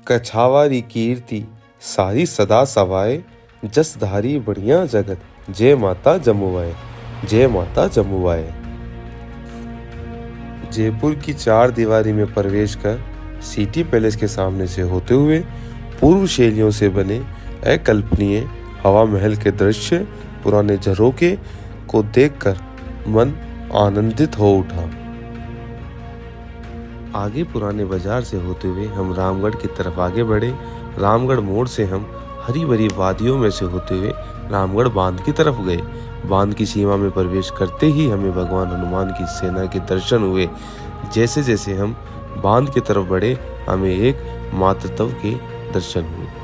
कछावारी कीर्ति सारी सदा सवाए, जसधारी बढ़िया जगत, जय माता जमुआए, जय माता जमुआए। जयपुर की चार दीवारी में प्रवेश कर सिटी पैलेस के सामने से होते हुए पूर्व शैलियों से बने अकल्पनीय हवा महल के दृश्य, पुराने झरोखे को देखकर मन आनंदित हो उठा। आगे पुराने बाजार से होते हुए हम रामगढ़ की तरफ आगे बढ़े। रामगढ़ मोड़ से हम हरी भरी वादियों में से होते हुए रामगढ़ बांध की तरफ गए। बांध की सीमा में प्रवेश करते ही हमें भगवान हनुमान की सेना के दर्शन हुए। जैसे जैसे हम बांध की तरफ बढ़े, हमें एक मातृत्व के दर्शन हुए।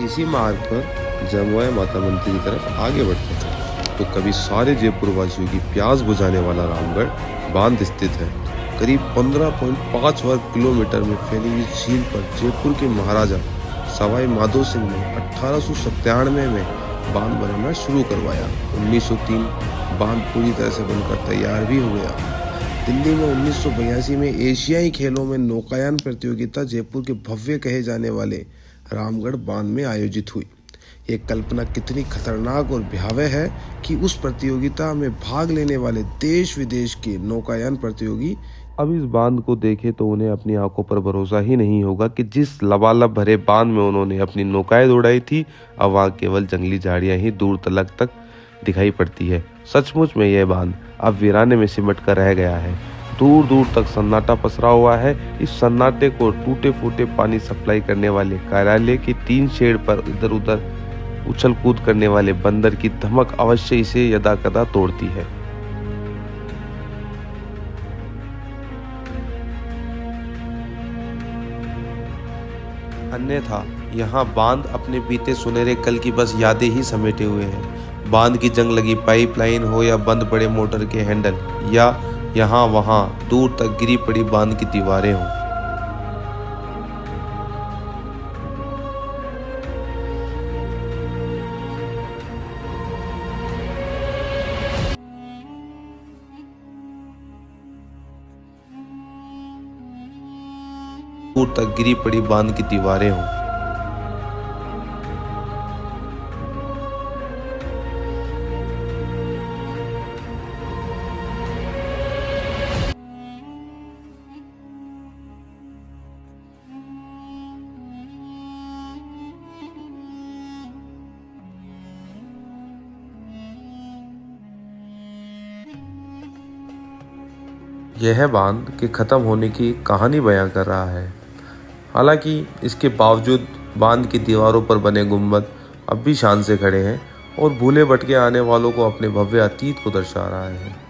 इसी मार्ग पर जमुआ माता मंदिर की तरफ आगे बढ़ते हैं तो कभी सारे जयपुर वासियों की प्यास बुझाने वाला रामगढ़ बांध स्थित है। करीब 15.5 वर्ग किलोमीटर में फैली इस झील पर जयपुर के महाराजा सवाई माधो सिंह ने 1897 में बांध बनाना शुरू करवाया। 1903 बांध पूरी तरह से बनकर तैयार भी हो गया। दिल्ली में 1982 में एशियाई खेलों में नौकायन प्रतियोगिता जयपुर के भव्य कहे जाने वाले रामगढ़ बांध में आयोजित हुई। ये कल्पना कितनी खतरनाक और भयावह है कि उस प्रतियोगिता में भाग लेने वाले देश विदेश के नौकायन प्रतियोगी अब इस बांध को देखे तो उन्हें अपनी आंखों पर भरोसा ही नहीं होगा कि जिस लबालब भरे बांध में उन्होंने अपनी नौकाएं दौड़ाई थी, अब वहाँ केवल जंगली झाड़ियां ही दूर तक दिखाई पड़ती है। सचमुच में यह बांध अब वीराने में सिमट कर रह गया है। दूर दूर तक सन्नाटा पसरा हुआ है। इस सन्नाटे को टूटे फूटे पानी सप्लाई करने वाले कार्यालय के 3 शेड पर इधर उधर उछल कूद करने वाले बंदर की धमक अवश्य इसे यदाकदा तोड़ती है। अन्यथा यहाँ बांध अपने बीते सुनहरे कल की बस यादें ही समेटे हुए है। बांध की जंग लगी पाइपलाइन हो या बंद पड़े मोटर के हैंडल, या यहाँ वहाँ दूर तक गिरी पड़ी बांध की दीवारें हों। दूर तक गिरी पड़ी बांध की दीवारें हों। यह बांध के खत्म होने की कहानी बयां कर रहा है। हालांकि इसके बावजूद बांध की दीवारों पर बने गुंबद अब भी शान से खड़े हैं और भूले भटके आने वालों को अपने भव्य अतीत को दर्शा रहा है।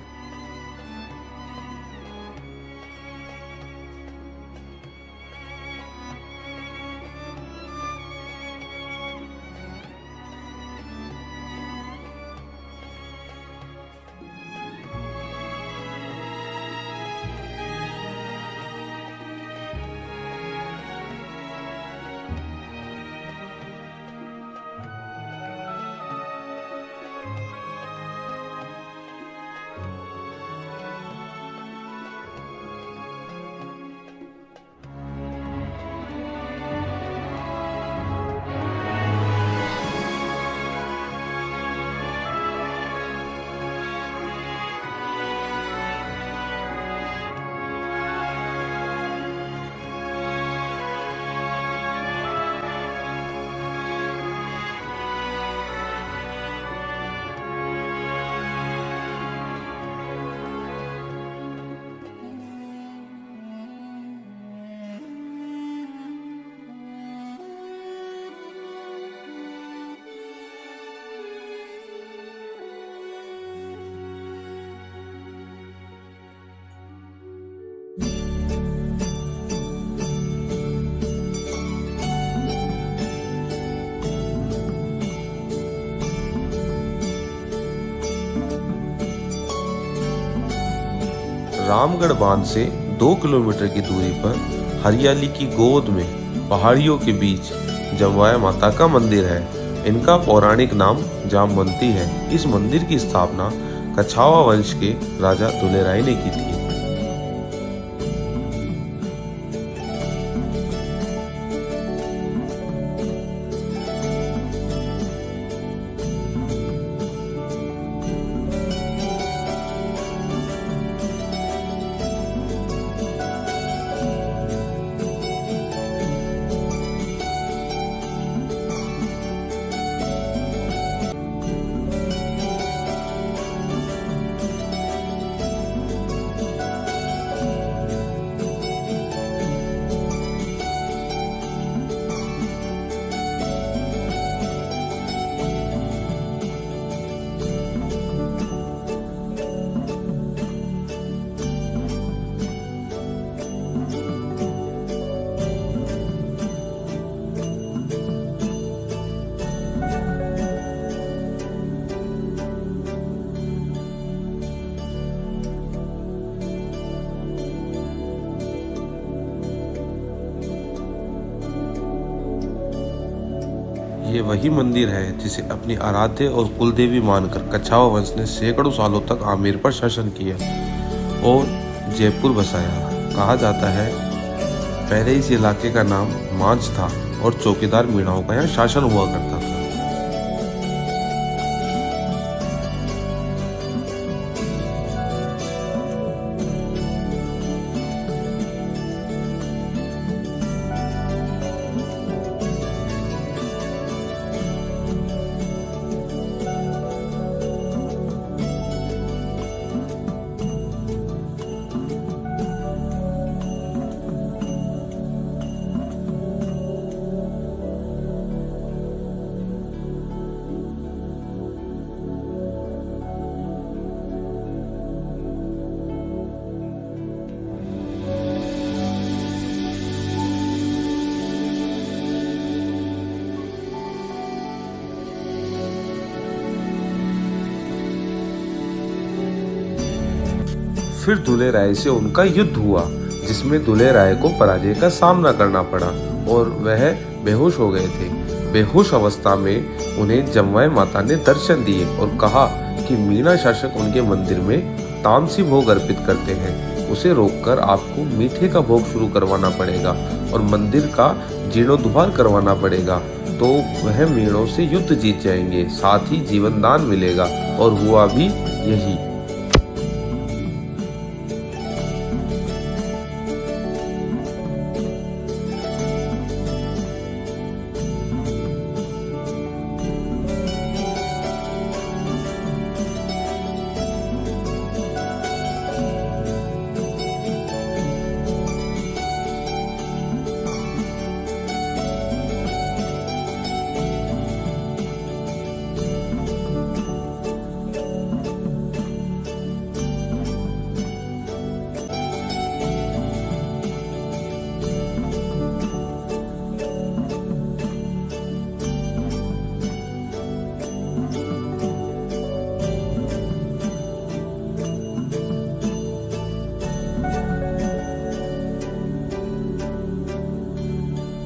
रामगढ़ बांध से 2 किलोमीटर की दूरी पर हरियाली की गोद में पहाड़ियों के बीच जमवाय माता का मंदिर है। इनका पौराणिक नाम जामवंती है। इस मंदिर की स्थापना कछावा वंश के राजा दुलेराय ने की थी। ये वही मंदिर है जिसे अपनी आराध्य और कुलदेवी मानकर कछावा वंश ने सैकड़ों सालों तक आमेर पर शासन किया और जयपुर बसाया। कहा जाता है पहले इस इलाके का नाम मांझ था और चौकीदार मीणाओं का यहाँ शासन हुआ करता था। फिर दुलेराय से उनका युद्ध हुआ जिसमें दुलेराय को पराजय का सामना करना पड़ा और वह बेहोश हो गए थे। बेहोश अवस्था में उन्हें जमवाय माता ने दर्शन दिए और कहा कि मीणा शासक उनके मंदिर में तामसी भोग अर्पित करते हैं, उसे रोककर आपको मीठे का भोग शुरू करवाना पड़ेगा और मंदिर का जीर्णोद्धार करवाना पड़ेगा, तो वह मीणों से युद्ध जीत जाएंगे, साथ ही जीवन दान मिलेगा। और हुआ भी यही।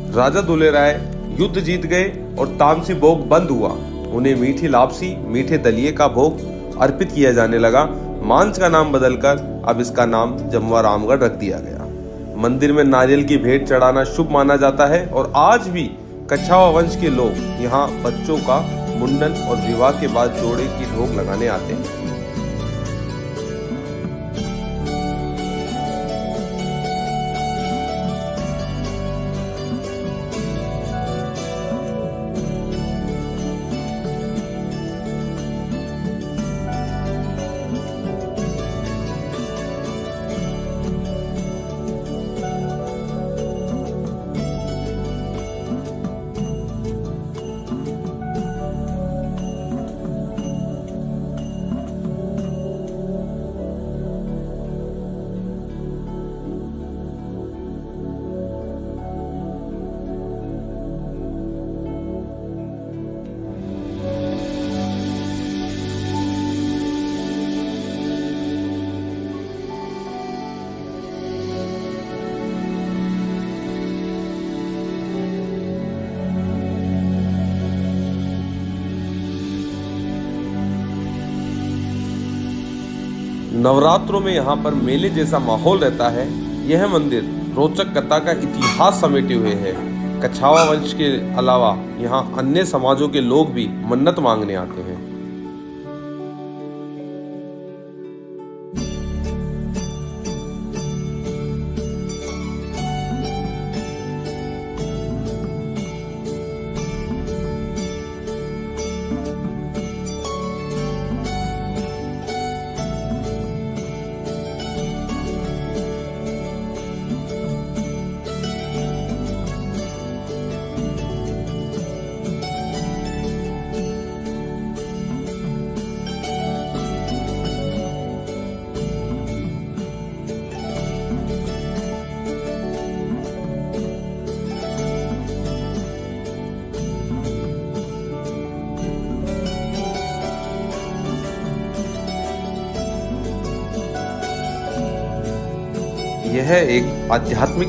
राजा दुलेराय युद्ध जीत गए और तामसी भोग बंद हुआ। उन्हें मीठी लापसी, मीठे दलिये का भोग अर्पित किया जाने लगा। मांझ का नाम बदलकर अब इसका नाम जमवा रामगढ़ रख दिया गया। मंदिर में नारियल की भेंट चढ़ाना शुभ माना जाता है और आज भी कछावा वंश के लोग यहाँ बच्चों का मुंडन और विवाह के बाद जोड़े की भोग लगाने आते हैं। नवरात्रों में यहाँ पर मेले जैसा माहौल रहता है। यह मंदिर रोचक कथा का इतिहास समेटे हुए है। कछावा वंश के अलावा यहाँ अन्य समाजों के लोग भी मन्नत मांगने आते हैं। यह एक आध्यात्मिक